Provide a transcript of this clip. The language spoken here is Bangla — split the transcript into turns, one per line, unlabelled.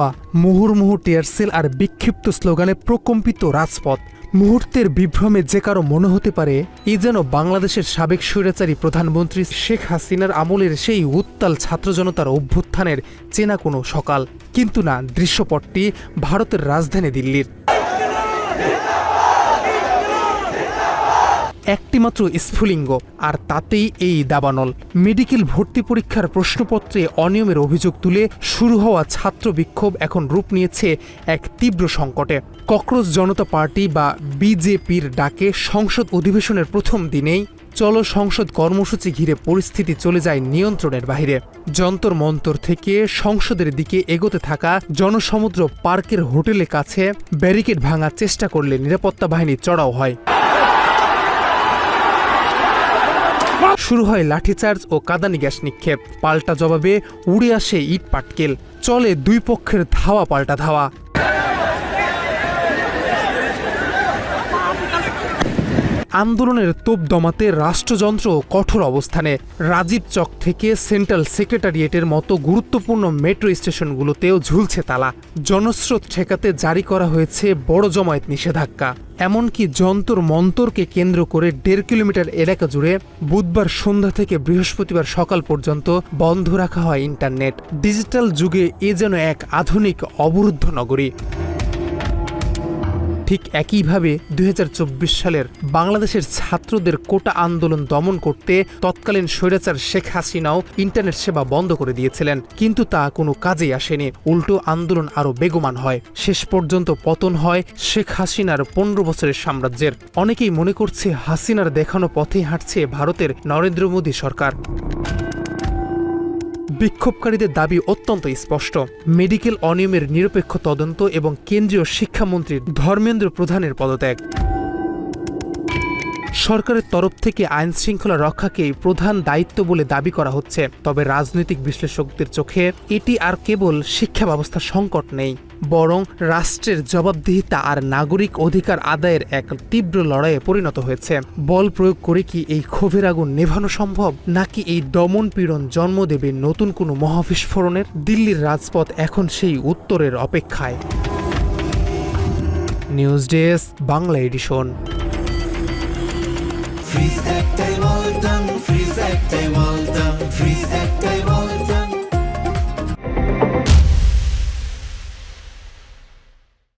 হওয়া মুহুর্মুহু টিয়ারসেল আর বিক্ষিপ্ত স্লোগানে প্রকম্পিত রাজপথ। মুহূর্তের বিভ্রমে যে কারো মনে হতে পারে এই যেন বাংলাদেশের সাবেক স্বৈরাচারী প্রধানমন্ত্রী শেখ হাসিনার আমলের সেই উত্তাল ছাত্র জনতার অভ্যুত্থানের চেনা কোনো সকাল। কিন্তু না, দৃশ্যপটটি ভারতের রাজধানী দিল্লির। একটিমাত্র স্ফুলিঙ্গ, আর তাতেই এই দাবানল। মেডিকেল ভর্তি পরীক্ষার প্রশ্নপত্রে অনিয়মের অভিযোগ তুলে শুরু হওয়া ছাত্র বিক্ষোভ এখন রূপ নিয়েছে এক তীব্র সংকটে। ককরোচ জনতা পার্টি বা বিজেপির ডাকে সংসদ অধিবেশনের প্রথম দিনেই চলো সংসদ কর্মসূচি ঘিরে পরিস্থিতি চলে যায় নিয়ন্ত্রণের বাইরে। যন্তর মন্তর থেকে সংসদের দিকে এগোতে থাকা জনসমুদ্র পার্কের হোটেলের কাছে ব্যারিকেড ভাঙার চেষ্টা করলে নিরাপত্তা বাহিনী চড়াও হয়। শুরু হয় লাঠিচার্জ ও কাঁদানি গ্যাস নিক্ষেপ। পাল্টা জবাবে উড়ে আসে ইট পাটকেল। চলে দুই পক্ষের ধাওয়া পাল্টা ধাওয়া। আন্দোলনের তোপ দমাতে রাষ্ট্রযন্ত্র কঠোর অবস্থানে। রাজীব চক থেকে সেন্ট্রাল সেক্রেটারিয়েটের মতো গুরুত্বপূর্ণ মেট্রো স্টেশনগুলোতেও ঝুলছে তালা। জনস্রোত ঠেকাতে জারি করা হয়েছে বড় জমায়েত নিষেধাজ্ঞা। এমনকি যন্তর মন্তরকে কেন্দ্র করে 1.5 কিলোমিটার এলাকা জুড়ে বুধবার সন্ধ্যা থেকে বৃহস্পতিবার সকাল পর্যন্ত বন্ধ রাখা হয় ইন্টারনেট। ডিজিটাল যুগে এ যেন এক আধুনিক অবরুদ্ধ নগরী। ঠিক একইভাবে 2024 সালের বাংলাদেশের ছাত্রদের কোটা আন্দোলন দমন করতে তৎকালীন স্বৈরাচার শেখ হাসিনাও ইন্টারনেট সেবা বন্ধ করে দিয়েছিলেন, কিন্তু তা কোনো কাজেই আসেনি। উল্টো আন্দোলন আরও বেগমান হয়। শেষ পর্যন্ত পতন হয় শেখ হাসিনার 15 বছরের সাম্রাজ্যের। অনেকেই মনে করছে হাসিনার দেখানো পথেই হাঁটছে ভারতের নরেন্দ্র মোদী সরকার। বিক্ষোভকারীদের দাবি অত্যন্ত স্পষ্ট। মেডিকেল অনিয়মের নিরপেক্ষ তদন্ত এবং কেন্দ্রীয় শিক্ষামন্ত্রী ধর্মেন্দ্র প্রধানের পদত্যাগ। সরকারের তরফ থেকে আইন শৃঙ্খলা রক্ষাকেই প্রধান দায়িত্ব বলে দাবি করা হচ্ছে। তবে রাজনৈতিক বিশ্লেষকদের চোখে এটি আর কেবল শিক্ষা ব্যবস্থা সংকট নেই, বরং রাষ্ট্রের জবাবদিহিতা আর নাগরিক অধিকার আদায়ের এক তীব্র লড়াইয়ে পরিণত হয়েছে। বল প্রয়োগ করে কি এই ক্ষোভের আগুন নেভানো সম্ভব, নাকি এই দমন পীড়ন জন্ম দেবে নতুন কোনো মহাবিস্ফোরণের? দিল্লির রাজপথ এখন সেই উত্তরের অপেক্ষায়। News desk, Bangla edition.
Freeze that day, well done. Freeze that day, well done. Freeze that day, well done.